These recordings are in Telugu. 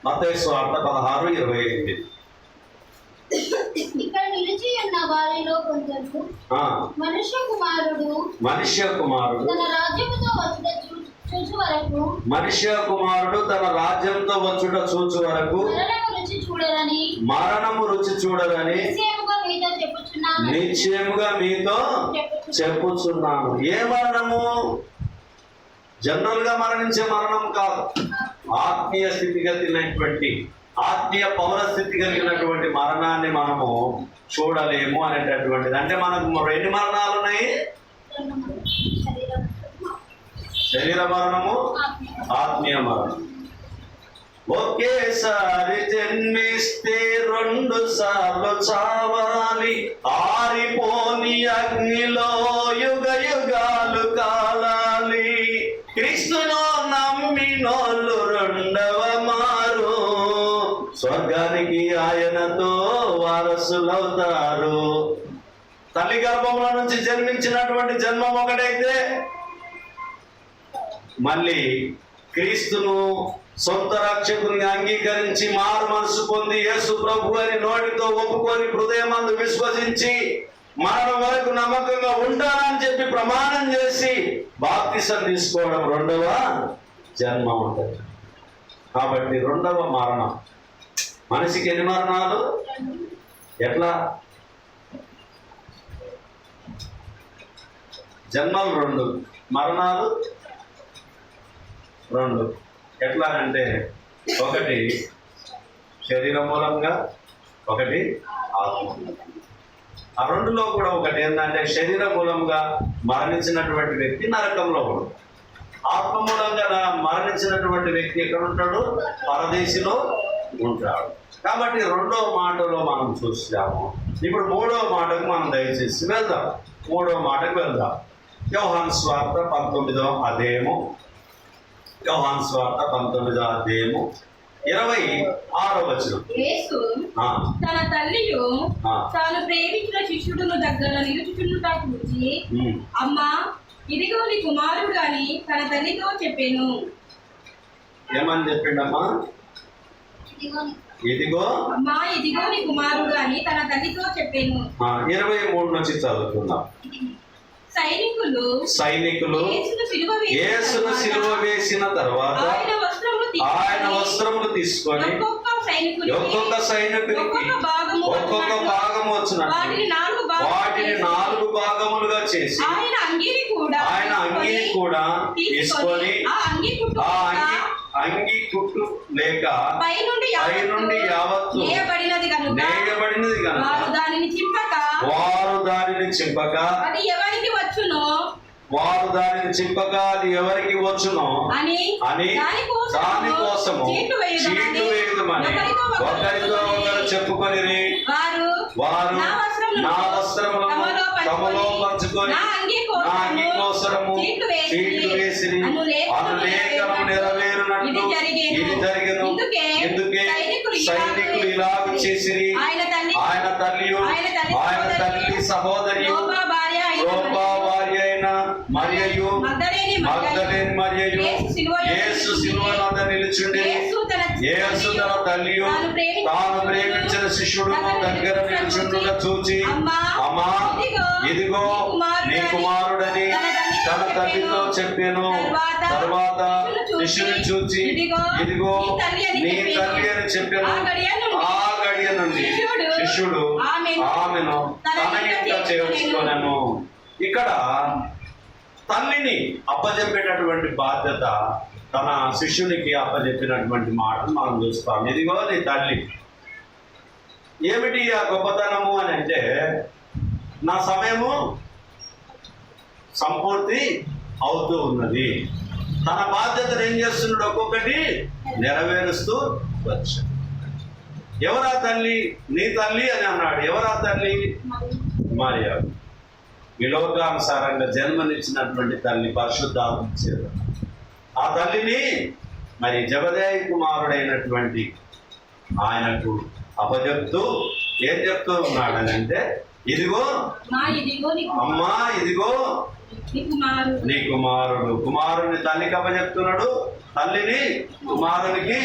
మత్తయి సువార్త 16:28. ఇక్కడ నిలిచి ఉన్న వారిలో కొందరు మనుష్య కుమారుడు తన రాజ్యంతో చూచు వరకు మరణము రుచి చూడరని నిశ్చయముగా మీతో చెప్పుచున్నాను. ఏ మరణము? జనరల్ గా మరణించే మరణం కాదు. ఆత్మీయ స్థితిగతినటువంటి, ఆత్మీయ పౌర స్థితి కలిగినటువంటి మరణాన్ని మనము చూడలేము అనేటటువంటిది. అంటే మనకు ఎన్ని మరణాలు ఉన్నాయి? శరీర మరణము, ఆత్మీయ మరణం. ఒకేసారి జన్మిస్తే 2 సార్లు చావాలి, ఆరిపోని అగ్నిలో యుగ యుగాలు కాలాలి. క్రీస్తును నమ్మినోళ్ళు 2వ మారు స్వర్గానికి ఆయనతో వారసులవుతారు. తల్లి గర్భంలో నుంచి జన్మించినటువంటి జన్మం ఒకటైతే, మళ్ళీ క్రీస్తును సొంత రక్షకుని అంగీకరించి మారు మనసు పొంది యేసు ప్రభు అని నోటితో ఒప్పుకొని హృదయమందు విశ్వసించి మరణం వరకు నమ్మకంగా ఉంటానని చెప్పి ప్రమాణం చేసి బాప్తిసం తీసుకోవడం 2వ జన్మ ఉంటుంది. కాబట్టి 2వ మరణం. మనిషికి ఎన్ని మరణాలు? ఎట్లా? జన్మలు 2, మరణాలు 2. ఎట్లా అంటే, ఒకటి శరీర మూలంగా, ఒకటి ఆత్మ. ఆ 2లో కూడా ఒకటి ఏంటంటే, శరీర మూలంగా మరణించినటువంటి వ్యక్తి నరకంలో ఉంటాడు. ఆత్మ మూలంగా మరణించినటువంటి వ్యక్తి ఎక్కడ ఉంటాడు? పరదేశిలో ఉంటాడు. కాబట్టి 2వ మాటలో మనం చూసాము. ఇప్పుడు 3వ మాటకు మనం దయచేసి వెళ్దాం. 3వ మాటకు వెళ్దాం. యోహాను సువార్త 19వ అధ్యాయము, యోహాను సువార్త 19వ అధ్యాయము 26వ వచనం. యేసు తన తల్లియు తాను ప్రేమించిన శిష్యుడును దగ్గర నిలుచుచుండుట చూచి, అమ్మా ఇదిగో నీ కుమారుడు అని తన తల్లితో చెప్పాను. ఏమని చెప్పిండమ్మా? ఇదిగో అమ్మా ఇదిగో నీ కుమారుడు అని తన తల్లితో చెప్పాను. 23 నుంచి చదువుకుందాం. సైనికులు యేసును సిలువ వేసిన తర్వాత ఆయన వస్త్రములు తీసుకొని ఒక్కొక్క సైనికునికి ఒక్కొక్క భాగము వచ్చినట్టు వాటిని 4 భాగములుగా చేసి ఆయన అంగీని కూడా తీసుకొని ఆ అంగీ కుట్టు లేక పైనుండి యావత్తు నేయబడినది కనుక వారు దానిని చింపక అది ఎవరికి వచ్చునో అని దానికోసము చీటు వేయమని ఒకరితో ఒకరు చెప్పుకొని వారు నా వస్త్రములను తమలో పంచుకొని నా అంగీ కోసము చీటు వేసి అనులేఖనము నెరవేరునట్లు ఇది జరిగెను. ఎందుకే సైనికులు ఇలాగ చేసిరి. ఆయన తల్లి సహోదరి యోపా భార్య అయిన మరియయు మగ్దలేని మరియయు యేసు శిలువ వద్ద నిలుచుండి యేసు తన తల్లియు తాను ప్రేమించిన శిష్యుడు దగ్గర నిలుచుండుగా చూచి, అమ్మా ఇదిగో నీ కుమారుడని తన తల్లితో చెప్పాను. తర్వాత శిష్యుని చూచి, ఇదిగో నీ తల్లి అని చెప్పాను. ఆ గడియ నుండి శిష్యుడు ఆమెను తన ఇంట చేర్చుకొనెను. ఇక్కడ తల్లిని అప్పచెప్పేటటువంటి బాధ్యత తన శిష్యునికి అప్పచెప్పినటువంటి మాటను మనం చూస్తాం. ఇదిగో నీ తల్లి. ఏమిటి ఆ గొప్పతనము అని అంటే, నా సమయము సంపూర్తి అవుతూ ఉన్నది. తన బాధ్యతను ఏం చేస్తున్నాడు? ఒక్కొక్కటి నెరవేరుస్తూ వచ్చాడు. ఎవరా తల్లి? నీ తల్లి అని అన్నాడు. ఎవరా తల్లి? మరియా. ఈ లోకానుసారంగా జన్మనిచ్చినటువంటి తల్లి, పరిశుద్ధాత్మ ఇచ్చేది. ఆ తల్లిని మరి జబదేయి కుమారుడైనటువంటి ఆయనకు అప్పచెప్తూ ఏం చెప్తూ ఉన్నాడని అంటే, ఇదిగో అమ్మా ఇదిగో నీ కుమారుడు. కుమారుని తల్లికి అప్పచెప్తున్నాడు. తల్లిని కుమారునికి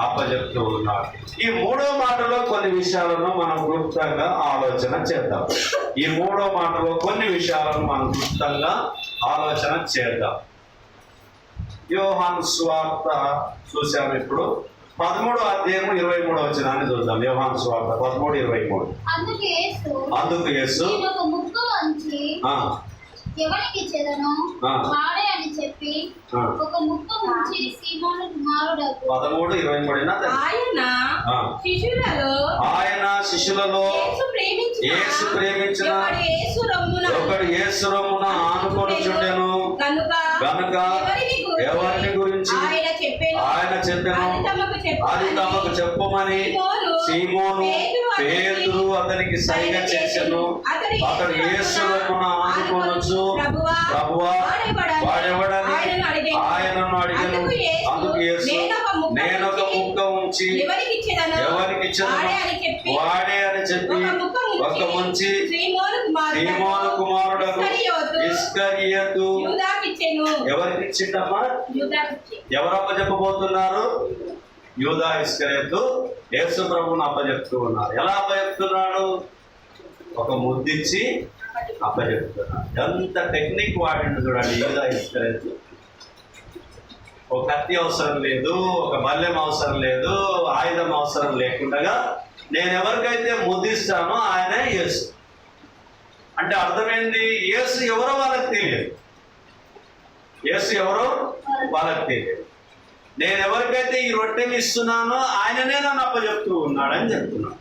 అప్పచెప్తూ ఉన్నాడు. ఈ మూడో మాటలో కొన్ని విషయాలను మనం క్లుప్తంగా ఆలోచన చేద్దాం. ఈ మూడో మాటలో కొన్ని విషయాలను మనం క్లుప్తంగా ఆలోచన చేద్దాం. యోహాను సువార్త చూసాము. ఇప్పుడు 13వ అధ్యాయము 23వ వచనాన్ని చూద్దాం. యోహాను సువార్త 13:23. అందుకు యేసు ఒక ముక్క వంచి ఎవరికి చెదను వాడే అని చెప్పి ఒక ముక్క ముంచి సీమోను కుమారుడు 13:23 ఆయన శిష్యులలో యేసు ప్రేమించిన ఒకడు యేసు రొమ్మున ఆనుకొనుచుండెను గనుక ఎవరిని గురించి ఆయన చెప్పెను అది తమకు చెప్పమని సీమోను పేతురు అతనికి సైగ చేసెను. అతడు యేసు రొమ్మున ఆనుకొనుచు ప్రభువా వాడెవడని ఆయనను అడిగెను. అందుకు యేసు నేనొక ముక్క ఉంచి ఎవరికిచ్చెదను వాడే అని చెప్పి ఒక ముంచి సీమోను కుమారుడకు ఇస్కరియోతు ఎవరికి ఇచ్చిండమ్మా? ఎవరు అప్పచెప్పబోతున్నారు? యూదా ఇస్కరియోతు యేసు ప్రభువును అప్పచెప్తూ ఉన్నారు. ఎలా అప్పచెప్తున్నాడు? ఒక ముద్దిచ్చి అప్పచెప్తున్నాడు. ఎంత టెక్నిక్ వాడిండు చూడండి యూదా ఇస్కరియోతు. ఒక కత్తి అవసరం లేదు, ఒక బల్లెం అవసరం లేదు, ఆయుధం అవసరం లేకుండా నేను ఎవరికైతే ముద్దిస్తానో ఆయనే యేసు. అంటే అర్థమైంది, యేసు ఎవరో వాళ్ళకి తెలియదు. యేసు ఎవరో వాళ్ళకి తెలియదు. నేను ఎవరికైతే ఈ రొట్టెని ఇస్తున్నానో ఆయననే నన్ను అప్పచెప్తూ ఉన్నాడని చెప్తున్నాను.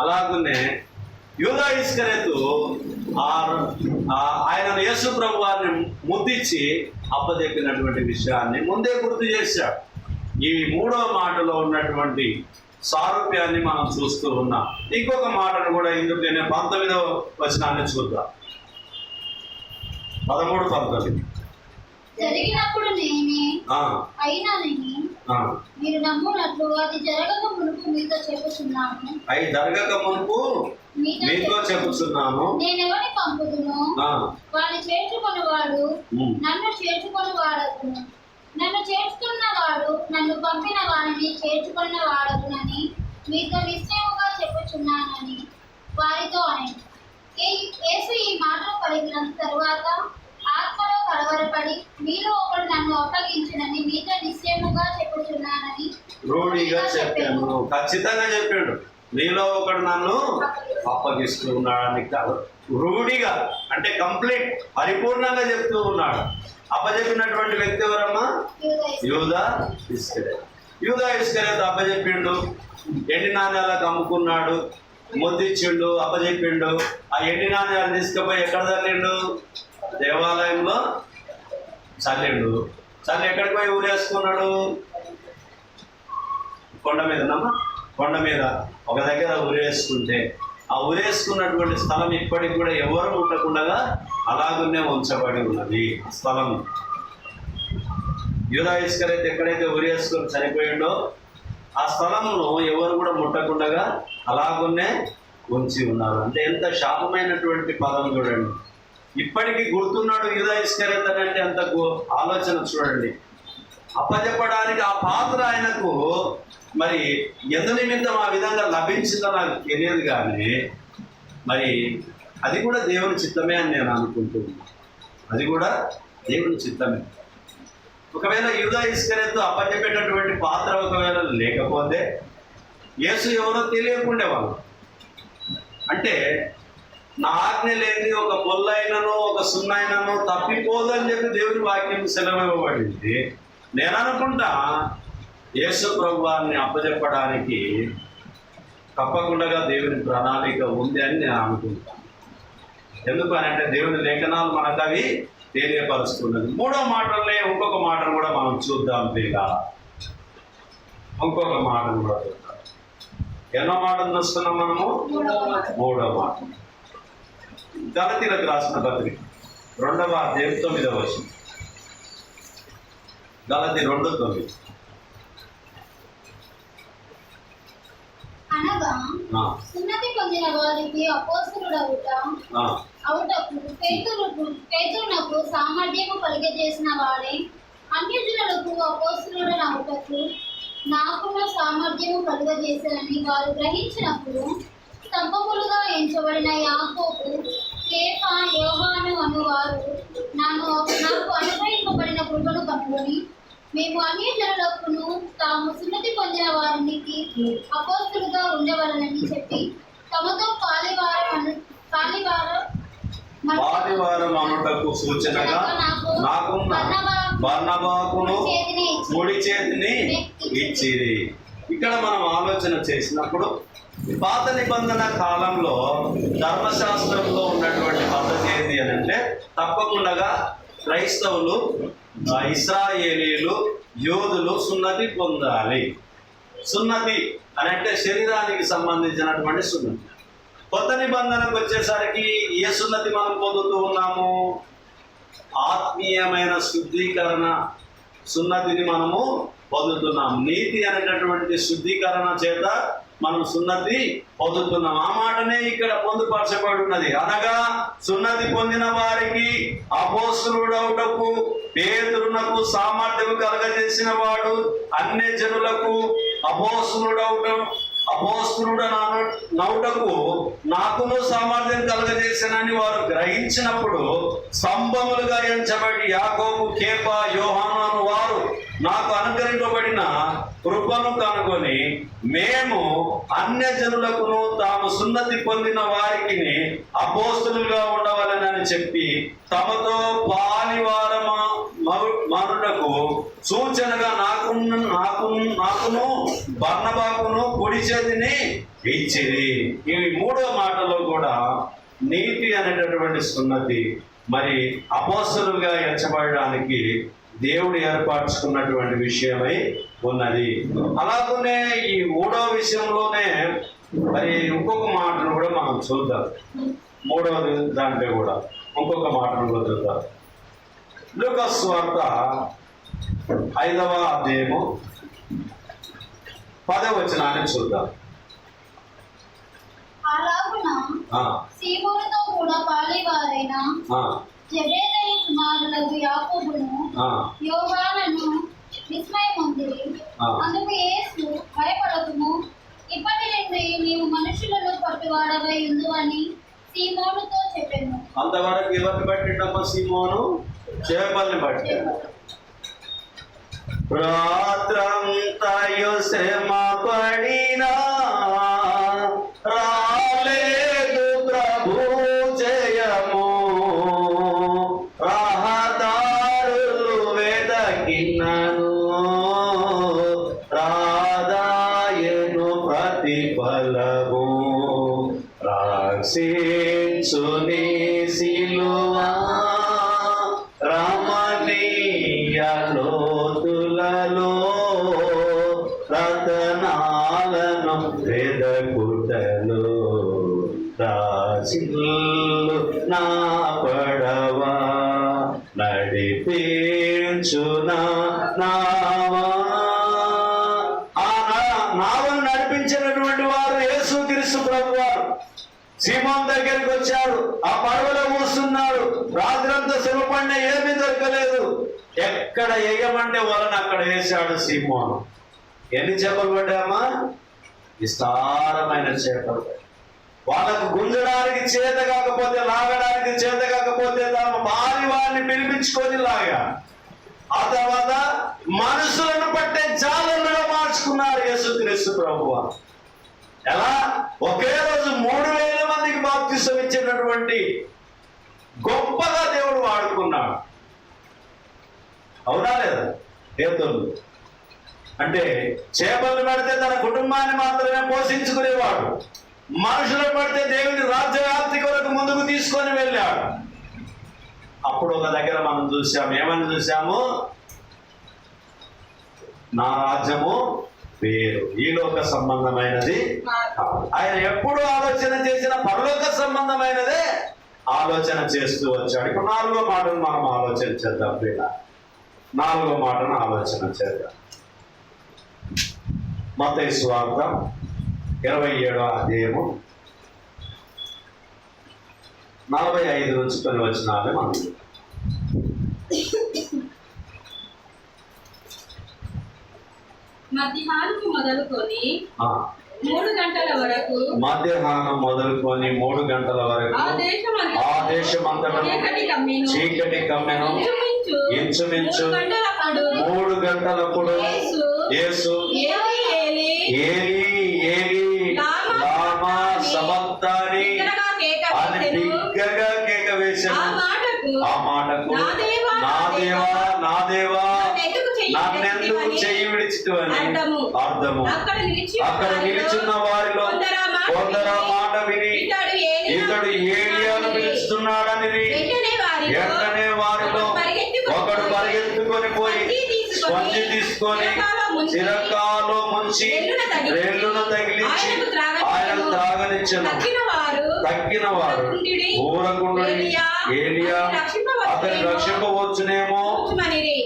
అలాగనే యూదా ఇస్కరియోతు ఆయన యేసు ప్రభు వారిని ముద్దిచ్చి అప్పచెప్పినటువంటి విషయాన్ని ముందే గుర్తు చేశాడు. ఈ మూడవ మాటలో ఉన్నటువంటి సారూప్యాన్ని మనం చూస్తూ ఉన్నాం. ఇంకొక మాటను కూడా ఇందుకు నేను 19వ వచనాన్ని చూద్దాం. 13-19. జరిగినప్పుడు నేనే అయినా మీరు నమ్మునట్లు అది జరగక మునుపు మీతో చెప్పుచున్నాను. అవి జరగక మునుపు మీతో చెప్పుచున్నాను. నేనెవరిని పంపుదును వాడిని చేర్చుకొనివాడు నన్ను చేర్చుకొనివాడగును. నన్ను చేర్చుకున్నవాడు నన్ను పంపిన వాడిని చేర్చుకున్న వాడగునని మీతో నిశ్చయముగా చెప్పుచున్నానని వారితో ఆయన. యేసు ఈ మాటలు పలికిన తరువాత ఆత్మలో కలవరపడి మీరు ఒకడు నన్ను అప్పగించునని మీతో నిశ్చయముగా చెప్పుచున్నానని రూఢిగా చెప్పాను. ఖచ్చితంగా చెప్పాడు, నీలో ఒకడు నన్ను అప్పగిస్తూ ఉన్నాడని కాదు, రూఢిగా అంటే కంప్లీట్ పరిపూర్ణంగా చెప్తూ ఉన్నాడు. అప్పచెప్పినటువంటి వ్యక్తి ఎవరమ్మా? యూదా ఇస్కరియోతు. యూదా ఇస్కరియోతు అప్పచెప్పిండు, ఎండి నాణ్యాలకు అమ్ముకున్నాడు, ముద్దిచ్చిండు, అప్పచెప్పిండు. ఆ ఎండి నాణ్యాలు తీసుకుపోయి ఎక్కడ చల్లిండు? దేవాలయంలో చల్లిండు. చల్లి ఎక్కడికి పోయి ఊరేసుకున్నాడు? కొండ మీదనమ్మా. కొండ మీద ఒక దగ్గర ఊరేసుకుంటే ఆ ఊరేసుకున్నటువంటి స్థలం ఇప్పటికి కూడా ఎవరు ముట్టకుండా అలాగునే ఉంచబడి ఉన్నది స్థలం. యూదా ఇస్కరియోతు ఎక్కడైతే ఊరేసుకొని చనిపోయిండో ఆ స్థలంలో ఎవరు కూడా ముట్టకుండా అలాగునే ఉంచి ఉన్నారు. అంటే ఎంత శాపమైనటువంటి పదం చూడండి. ఇప్పటికీ గుర్తున్నాడు యూదా ఇస్కరియోతు అంటే అంత ఆలోచన చూడండి. అప్పచెప్పడానికి ఆ పాత్ర ఆయనకు మరి ఎందు నిమిత్తం ఆ విధంగా లభించిందో నాకు తెలియదు, కానీ మరి అది కూడా దేవుని చిత్తమే అని నేను అనుకుంటున్నాను. అది కూడా దేవుని చిత్తమే. ఒకవేళ యూదా ఇస్కరియోతు అప్పచెప్పేటటువంటి పాత్ర ఒకవేళ లేకపోతే యేసు ఎవరో తెలియకుండేవాళ్ళు. అంటే నా ఆజ్ఞ లేని ఒక పొల్లైనను ఒక సున్నైనను తప్పిపోదు అని చెప్పి దేవుని వాక్యం సెలవు ఇవ్వబడింది. నేను అనుకుంటా యేసు ప్రభువాన్ని అప్పచెప్పడానికి తప్పకుండా దేవుని ప్రణాళిక ఉంది అని నేను అనుకుంటాను. ఎందుకు అని అంటే దేవుని లేఖనాలు మనకు అవి తెలియపరుస్తున్నది. మూడో మాటలనే ఇంకొక మాటను కూడా మనం చూద్దాం. ఇంకొక మాటను కూడా చూద్దాం. ఎన్నో మాటలు చూస్తున్నాం మనము? మూడో మాట. గలతీలకు రాసిన పత్రిక 2వ అధ్యాయం 9వ వచనం. గలతీ 2:9. అనగా సున్నతి పొందిన వారికి అపోస్తలుడవుటకు పేతురునకు సామర్థ్యము కలిగజేసిన వాడే అన్యజనులకు అపోస్తలుడైన అవుటకు నాకున్న సామర్థ్యము కలుగజేశారని వారు గ్రహించినప్పుడు స్తంభములుగా ఎంచబడిన యాకోబు, కేఫా, యోహాను అనువారు నాకు అనుగ్రహింపబడిన కృపను కనుగొని మేము అన్యజనులకును తాము సున్నతి పొందిన వారికి అపోస్తలుగా ఉండవలనని చెప్పి తమతో ఆదివారం అనుటకు సూచనగా నాకున్న బర్నబాకును ముడి చేతిని ఇచ్చిరి. ఇక్కడ మనం ఆలోచన చేసినప్పుడు పాత నిబంధన కాలంలో ధర్మశాస్త్రంలో ఉన్నటువంటి పద్ధతి ఏంటి అని అంటే, తప్పకుండా క్రైస్తవులు, ఇశ్రాయేలీలు, యోధులు సున్నతి పొందాలి. సున్నతి అని అంటే శరీరానికి సంబంధించినటువంటి సున్నతి. కొత్త నిబంధనకు వచ్చేసరికి ఏ సున్నతి మనం పొందుతూ ఉన్నాము? ఆత్మీయమైన శుద్ధీకరణ సున్నతిని మనము పొందుతున్నాం. నీతి అనేటటువంటి శుద్ధీకరణ చేత మనం సున్నతి పొందుతున్నాం. ఆ మాటనే ఇక్కడ పొందుపరచబడి ఉన్నది. అనగా సున్నతి పొందిన వారికి అపోస్తలుడవుటకు పేతురునకు సామర్థ్యం కలగజేసిన వాడు అన్యజనులకు అపోస్తలుడనవుటకు నాకును సామర్థ్యం కలగజేసినని వారు గ్రహించినప్పుడు స్తంభములుగా ఎంచబడి యాకోబు, కేఫా, యోహాను అను వారు నాకు అనుగ్రహింపబడిన కృపను కనుగొని మేము అన్యజనులకును తాము సున్నతి పొందిన వారికి అపోస్తలుగా ఉండవాలని చెప్పి తమతో పాలివారమనుటకు సూచనగా నాకును బర్నబాకును కుడి చేతిని ఇచ్చిరి. ఈ మూడో మాటలో కూడా నీతి అనేటటువంటి సున్నతి మరి అపోస్తలుగా ఎంచబడడానికి దేవుడు ఏర్పరచుకున్నటువంటి విషయమై ఉన్నది. అలాగనే ఈ మూడో విషయంలోనే మరి ఇంకొక మాటను కూడా మనం చూద్దాం. మూడవది దాంట్లో కూడా ఇంకొక మాటను కూడా చూద్దాం. లూకా సువార్త 5వ అధ్యాయము 10వ వచనాన్ని చూద్దాం. అలాగున సీమోనుతో కూడా పాలివారైన జెబెదయి కుమారులకు యాకోబును, యోహానును విస్మయమొందిరి. అందుకు యేసు, భయపడకుము, ఇప్పటి నుండి నీవు మనుషులను పట్టువాడవై ఉందువని సీమోనుతో చెప్పెను. అంతవరకు ఎవరిని పట్టిండమ్మ? సీమోను చేపల్ని పట్టాడు. రాత్రంతయు శ్రమ పడినా రాలేదు ప్రభు జయము, రహదారులు వెదకినను రాదాయను ప్రతిఫలము, రక్షించుని సిలువా రమణీయ లోతులలో రతనాలను వెదకుటలో రాసిల్లు నా పడవా నడిపించునా నావా. ఆ నావను నడిపించినటువంటి వారు యేసుక్రీస్తు ప్రభువారు. సీమోను దగ్గరికి వచ్చాడు, ఆ పడవలో కూర్చున్నాడు. రాత్రంతా శ్రమపడిన ఏమీ దొరకలేదు. ఎక్కడ వేయమంటే వాళ్ళని అక్కడ వేశాడు సీమోను. ఎన్ని చేపలు పడ్డామా? విస్తారమైన చేపలు. వాళ్ళకు గుంజడానికి చేత కాకపోతే, లాగడానికి చేత కాకపోతే తమ భార్య వారిని పిలిపించుకొని లాగా, ఆ తర్వాత మనుషులను పట్టే జాలలుగా మార్చుకున్నారు యేసుక్రీస్తు ప్రభువు. ఎలా? ఒకే రోజు 3000 మందికి బాప్తిసం ఇచ్చినటువంటి గొప్పగా దేవుడు వాడుకున్నాడు. అవునా లేదా? పేతురు అంటే చేపలను పడితే తన కుటుంబాన్ని మాత్రమే పోషించుకునేవాడు. మనుషులను పడితే దేవుని రాజ్యవ్యాప్తి కొరకు ముందుకు తీసుకొని వెళ్ళాడు. అప్పుడు ఒక దగ్గర మనం చూసాము, ఏమని చూసాము? నా రాజ్యము వేరు, ఈ లోక సంబంధమైనది కాదు. ఆయన ఎప్పుడు ఆలోచన చేసిన పరలోక సంబంధమైనదే ఆలోచన చేస్తూ వచ్చాడు. ఇప్పుడు 4వ మాటను మనం ఆలోచన చేద్దాం. పిల్ల 4వ మాటను ఆలోచన చేద్దాం. మత్తయి సువార్త 27వ అధ్యాయము 45 నుంచి కొన్ని వచనాలు మనం మధ్యాహ్నం మొదలుకొని ఆ, 3 గంటల వరకు మధ్యాహ్నం మొదలుకొని 3 గంటల వరకు ఆ ఆ దేశమంతటా చీకటి కమ్మెను. ఇంచుమించు 3 గంటలప్పుడు యేసు ఏలీ, ఏలీ ఏలీ లామా సబక్తాని అని బిగ్గరగా కేక వేశాను. ఆ మాటకు నా దేవా నా దేవా నన్నెందుకు చెయ్యి విడిచితివని అర్థము. అక్కడ నిలిచున్న వారిలో కొందరు ఆ మాట విని ఇతడు ఏలియాను పిలుస్తున్నాడని వెంటనే వారిలో ఒకడు పరిగెత్తుకొని పోయి స్పంజి తీసుకొని చిరకాలో ముంచి రెల్లును తగిలించి ఆయన త్రాగనిచ్చెను. తక్కిన వారు ఊరకుండు ఏలియా అతని రక్షింపవచ్చునేమో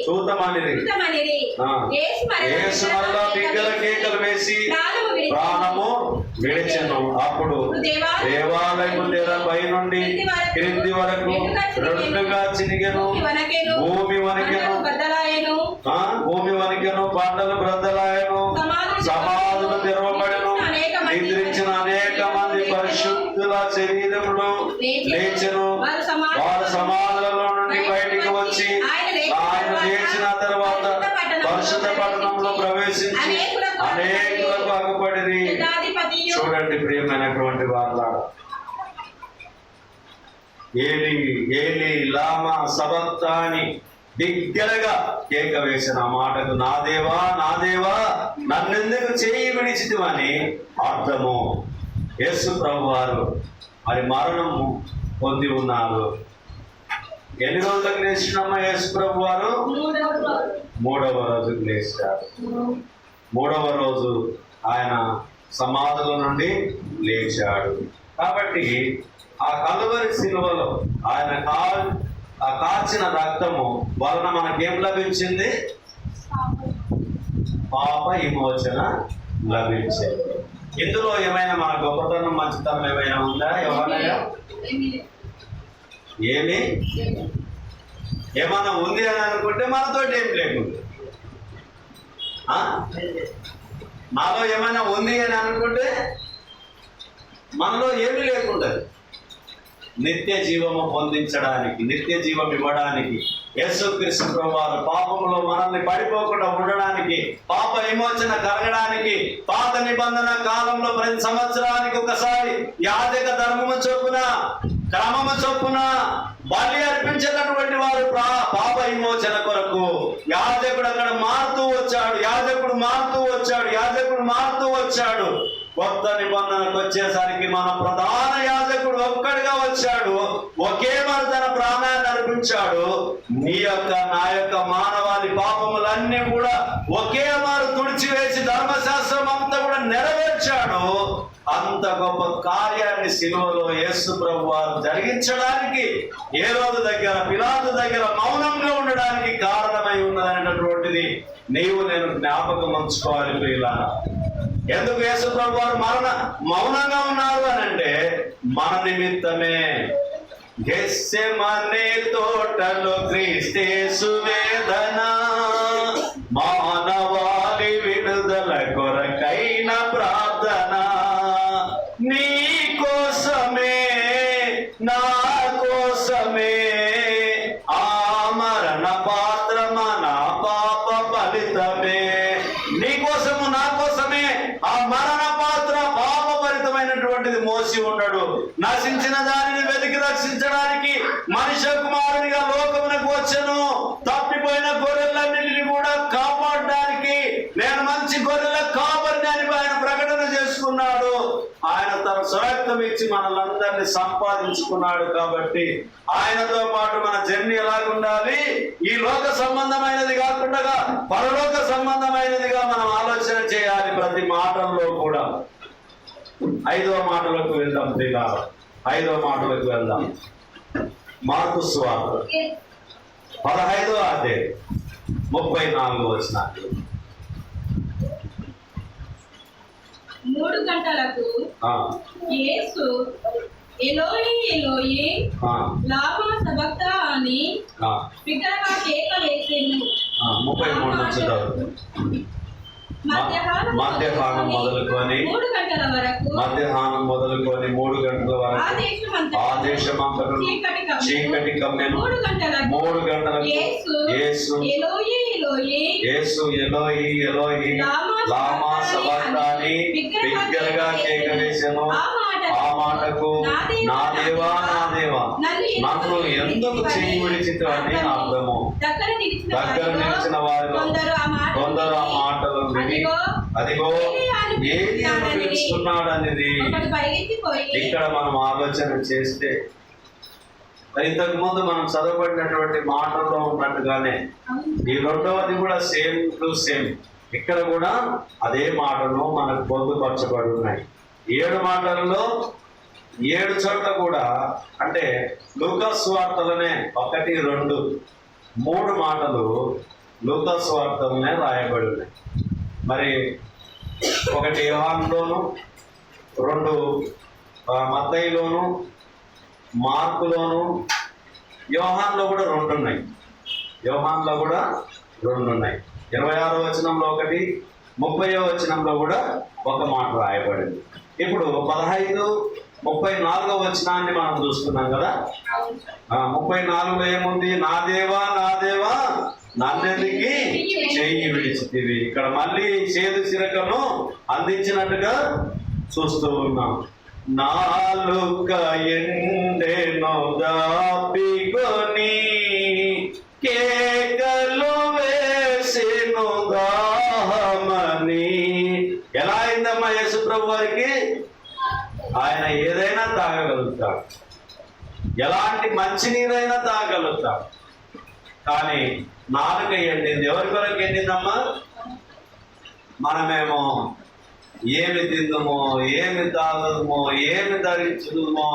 చూతమనిరి. యేసు మరలా బిగ్గర కేకలు వేసి ప్రాణము విడిచెను. అప్పుడు దేవాలయము తెర పై నుండి క్రింది వరకు రెండుగా చినిగెను. భూమి వణికెను, బండలు బ్రద్దలాయను, సమాధులు తెరవబడెను. నిద్రించిన అనేక మంది పరిశుద్ధుల శరీరములు లేచెను. వారు సమాధులలో నుండి బయటికి వచ్చి ఆయన లేచిన తర్వాత పరిశుద్ధ పట్టణంలో ప్రవేశించి అనేకులకు అగుపడిరి. చూడండి ప్రియమైనటువంటి వాళ్ళ, ఏలి ఏలి లామా సబక్తాని బిగ్గరగా కేక వేసిన మాటకు నా దేవా నా దేవా నన్నెందుకు చేయి విడిచితివని అర్థము. యేసు ప్రభు వారు మరి మరణము పొంది ఉన్నారు. ఎన్ని రోజులకు లేచినమ్మా యేసు ప్రభు వారు? 3వ రోజుకు లేచారు. 3వ రోజు ఆయన సమాధుల నుండి లేచాడు. కాబట్టి ఆ కలువరి శిలువలో ఆయన ఆ కాచిన రక్తము వలన మనకేం లభించింది? పాప విమోచన లభించింది. ఇందులో ఏమైనా మన గొప్పతనం మంచితనం ఏమైనా ఉందా? ఎవరైనా ఏమన్నా ఉంది అని అనుకుంటే మనతో ఏం లేకుండా, నాలో ఏమైనా ఉంది అని అనుకుంటే మనలో ఏమీ లేకుండా నిత్య జీవము పొందించడానికి, నిత్య జీవం ఇవ్వడానికి యేసుక్రీస్తు ప్రభువారు పాపములో మనల్ని పడిపోకుండా ఉండడానికి, పాప విమోచన కలగడానికి పాత నిబంధన కాలంలో ప్రతి సంవత్సరానికి ఒకసారి యాజక ధర్మము చొప్పున క్రమము చొప్పున బలి అర్పించేటటువంటి వారు పాప విమోచన కొరకు యాజకుడు అక్కడ మారుతూ వచ్చాడు. కొత్త నిబంధనకు వచ్చేసరికి మన ప్రధాన యాజకుడు ఒక్కడిగా వచ్చాడు. ఒకే మరి తన ప్రాణాన్ని అర్పించాడు. నీ యొక్క నా యొక్క మానవాళి పాపములన్నీ కూడా ఒకే మారు తుడిచివేసి ధర్మశాస్త్రం అంతా కూడా నెరవేర్చాడు. అంత గొప్ప కార్యాన్ని శిలువలో యేసు ప్రభు వారు జరిగించడానికి హేరోదు దగ్గర, పిలాతు దగ్గర మౌనంగా ఉండడానికి కారణమై ఉన్నదనేటటువంటిది నీవు నేను జ్ఞాపకం ఉంచుకోవాలి ప్రియులారా. ఎందుకు యేసు ప్రభు వారు మౌనంగా ఉన్నారు అని అంటే మన నిమిత్తమే. గెత్సెమనే తోటలో క్రీస్తు వేదన, మానవాళి విడుదల కొరకైన ప్రార్థన, నీ కోసమే నా కోసమే ఆ మరణ పాత్ర మన పాప ఫలితమే. నీ కోసము నా కోసమే ఆ మరణ పాత్ర పాప ఫలితమైనటువంటిది మోసి ఉండడు. నశించిన దానిని వెతికి రక్షించడానికి మనిషి కుమారునిగా లోకమునకు వచ్చెను. తప్పిపోయిన గొర్రెలన్నింటినీ కూడా కాపాడడానికి నేను మంచి గొర్రెల కాపరిని అని ఆయన ప్రకటన చేసుకున్నాడు. ఆయన తన స్వరక్తం ఇచ్చి మనల్ని సంపాదించుకున్నాడు. కాబట్టి ఆయనతో పాటు మన జర్నీ ఎలాగుండాలి? ఈ లోక సంబంధమైనది కాకుండా పరలోక సంబంధమైనదిగా మనం ఆలోచన చేయాలి ప్రతి మాటల్లో కూడా. 5వ మాటలకు వెళ్దాం ప్రియులారా. 5వ మాటలకు వెళ్దాం. మార్కు సువార్త 15వ అధ్యాయం 34వ వచనం. 3 గంటలకు యేసు ఎలోయి ఎలోయి లామా సబక్తాని బిగ్గరగా కేక వేసెను. 33 నుంచి మధ్యాహ్నం మొదలుకొని 3 గంటల వరకు మధ్యాహ్నం మొదలుకొని 3 గంటల వరకు ఆ దేశమంతటా చీకటి కమ్మెను. 3 గంటలకు యేసు ఎలోయి ఎలోయి లామా సబక్తాని బిగ్గరగా కేక వేసెను. ఆ మాటకు నా దేవా నన్ను ఎందుకు చేయి విడిచితివి అని అర్థము. దగ్గర నిలిచిన వారిలో కొందరు ఆ మాటలు విని అదిగో ఏలియాను పిలుస్తున్నాడు అనేది ఇక్కడ మనం ఆలోచన చేస్తే, ఇంతకు ముందు మనం చదవబడినటువంటి మాటల్లో ఉన్నట్టుగానే ఈ రెండవది కూడా సేమ్ టు సేమ్ ఇక్కడ కూడా అదే మాటలు మనకు పొందుపరచబడి ఉన్నాయి. 7 మాటల్లో 7 చోట్ల కూడా, అంటే లూకా సువార్తలనే 1, 2, 3 మాటలు లూకా సువార్తలనే రాయబడి ఉన్నాయి. మరి 1 యోహానులోను, 2 మత్తయిలోను, మార్కులోను, యోహాన్లో కూడా 2 ఉన్నాయి. 26వ వచనంలో 1, 30వ వచనంలో కూడా ఒక మాట రాయబడింది. ఇప్పుడు 15, 34వ వచనాన్ని మనం చూస్తున్నాం కదా. 34లో ఏముంది? నా దేవా నన్నెందుకు చెయ్యి విడిచితివి. ఇక్కడ మళ్ళీ చేదు సిరకను అందించినట్టుగా చూస్తూ ఉన్నాం. నాలుక ఎండెను దాపికొని కేకలు వేసెను దాహమని. ఎలా అయిందమ్మా యేసు ప్రభు వారికి? ఆయన ఏదైనా తాగగలుగుతాడు, ఎలాంటి మంచినీరైనా తాగగలుగుతాడు. కానీ నాలుక ఎండింది. ఎవరి కొరకు ఎండిందమ్మా? మనమేమో ఏమి తిందుమో, ఏమి తాగదుమో, ఏమి ధరించుదుమో,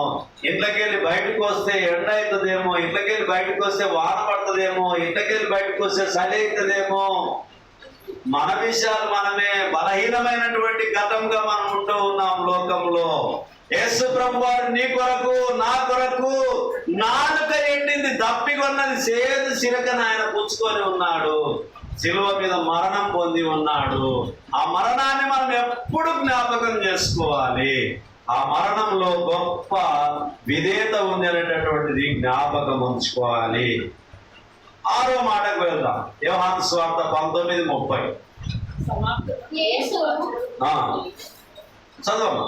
ఇంట్లోకెళ్ళి బయటకు వస్తే ఎండ అవుతుందేమో, ఇంట్లోకెళ్ళి బయటకు వస్తే వాన పడుతుందేమో, ఇంట్లోకెళ్ళి బయటకు వస్తే చలి అవుతుందేమో, మన విషయాలు మనమే బలహీనమైనటువంటి గతంగా మనం ఉంటూ ఉన్నాం లోకంలో. యేసు ప్రభు వారు నీ కొరకు నా కొరకు నాలుక ఎండింది, దప్పికొన్నది చేదు సిరకను ఆయన పుచ్చుకొని ఉన్నాడు. శిలువ మీద మరణం పొంది ఉన్నాడు. ఆ మరణాన్ని మనం ఎప్పుడు జ్ఞాపకం చేసుకోవాలి. ఆ మరణంలో గొప్ప విధేయత ఉంది అనేటటువంటిది జ్ఞాపకం ఉంచుకోవాలి. 6వ మాటకు వెళ్దాం. యోహాను సువార్త 19:30. చదవమ్మా.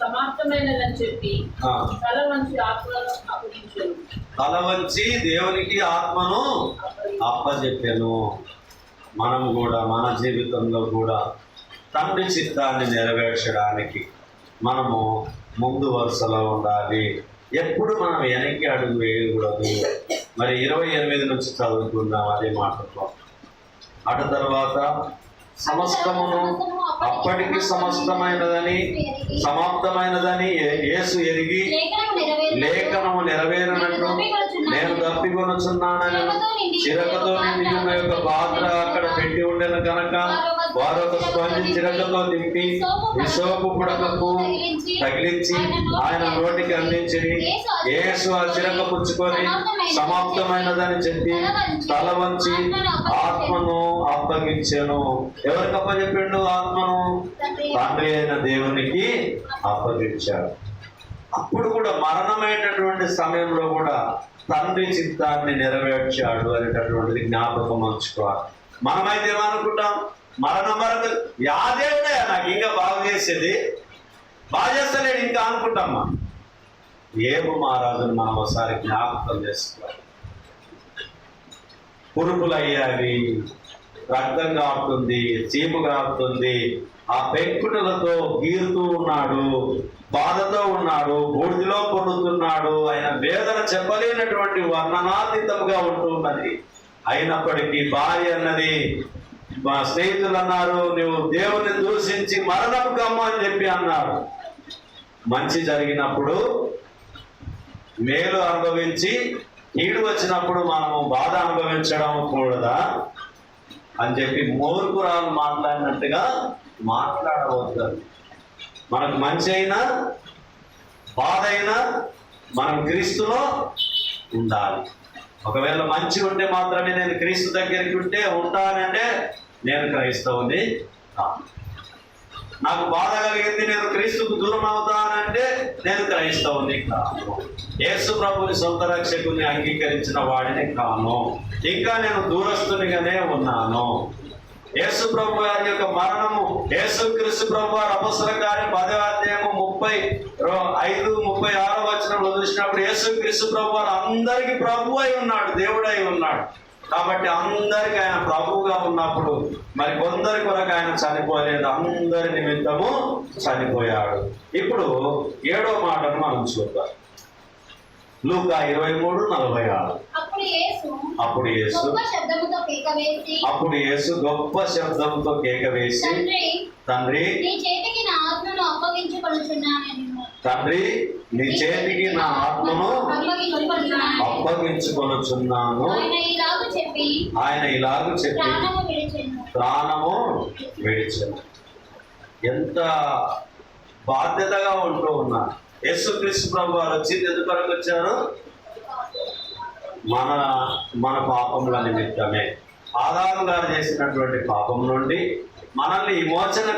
సమాప్తమైనదని చెప్పి తల వంచి దేవునికి ఆత్మను అప్పచెప్పాను. మనం కూడా మన జీవితంలో కూడా తండ్రి చిత్తాన్ని నెరవేర్చడానికి మనము ముందు వరుసలో ఉండాలి. ఎప్పుడు మనం వెనక్కి అడుగు వేయకూడదు. మరి 28 నుంచి చదువుకుందాం అదే మాటతో. అటు తర్వాత సమస్తమును అప్పటికి సమాప్తమైనదని యేసు ఎరిగి లేఖనము నెరవేరినట్లు నేను తప్పికొనుచున్నానని చిరకతో నిండి ఉన్న యొక్క పాత్ర అక్కడ పెట్టి ఉండేను కనుక వారు ఒక స్పంజి చిరకతో తిప్పి విసోపు పుడకకు తగిలించి ఆయన నోటికి అందించి యేసు ఆ చిరక పుచ్చుకొని సమాప్తమైనదని చెప్పి తల వంచి ఆత్మను అప్పగించెను. ఎవరికి అప్పచెప్పిండు? ఆత్మను తండ్రి అయిన దేవునికి అప్పగించాడు. అప్పుడు కూడా మరణమైనటువంటి సమయంలో కూడా తండ్రి చిత్తాన్ని నెరవేర్చాడు అనేటటువంటిది జ్ఞాపకం ఉంచుకోవాలి. మనమైతే ఏమనుకుంటాం? మరణం వరకు యాదేవుడే నాకు ఇంకా బాగు చేసేది, బాగా చేస్తలేడు ఇంకా అనుకుంటామ్మా. ఏమో మహారాజును మనం ఒకసారి జ్ఞాపకం చేసుకోవాలి. పురుగులు అయ్యావి, రక్తం కారుతుంది, చీము కారుతుంది, ఆ పెంకుటలతో గీరుతూ ఉన్నాడు, బాధతో ఉన్నాడు, బూడిదిలో పొందుతున్నాడు. ఆయన వేదన చెప్పలేనటువంటి వర్ణనాతీతంగా ఉంటున్నది. అయినప్పటికీ భార్య అన్నది, మా స్నేహితులు అన్నారు, నువ్వు దేవుని దూషించి మరణము కమ్ము అని చెప్పి అన్నారు. మంచి జరిగినప్పుడు మేలు అనుభవించి కీడు వచ్చినప్పుడు మనము బాధ అనుభవించడం కూడదా అని చెప్పి మూర్ఖురాలు మాట్లాడినట్టుగా మాట్లాడవద్దు. మనకు మంచి అయినా బాధ అయినా మనం క్రీస్తులో ఉండాలి. ఒకవేళ మంచి ఉంటే మాత్రమే నేను క్రీస్తు దగ్గరికి ఉంటానంటే నేను క్రైస్తవుని కాను. నాకు బాధ కలిగింది, నేను క్రీస్తుకు దూరం అవుతానంటే నేను క్రైస్తవుని కాను. యేసు ప్రభుని సొంత రక్షకుని అంగీకరించిన వాడిని కాను. ఇంకా నేను దూరస్తునిగానే ఉన్నాను. యేసు ప్రభు వారి యొక్క మరణము, యేసు క్రీస్తు ప్రభు వారి అపొస్తలుల కార్యం 10వ అధ్యాయము 35-36 వచనంలో చూసినప్పుడు యేసు క్రీస్తు ప్రభు వారు అందరికీ ప్రభు అయి ఉన్నాడు, దేవుడై ఉన్నాడు. కాబట్టి అందరికి ఆయన ప్రభువుగా ఉన్నప్పుడు మరి కొందరి కొరకు ఆయన చనిపోలేదు, అందరి నిమిత్తము చనిపోయాడు. ఇప్పుడు 7వ మాటను మనం చూద్దాం. లూకా 23:46. అప్పుడు యేసు గొప్ప శబ్దముతో కేక వేసి, తండ్రి నీ చేతికి నా ఆత్మను అప్పగించుకొనుచున్నాను. ఆయన ఇలాగ చెప్పి ప్రాణము విడిచెను. ఎంత బాధ్యతగా ఉంటూ ఉన్నారు. యేసుక్రీస్తు ప్రభు వారు వచ్చి ఎందుకొరకు వచ్చారు? మన పాపముల నిమిత్తమే. ఆదాము గారు చేసినటువంటి పాపం నుండి మనల్ని విమోచన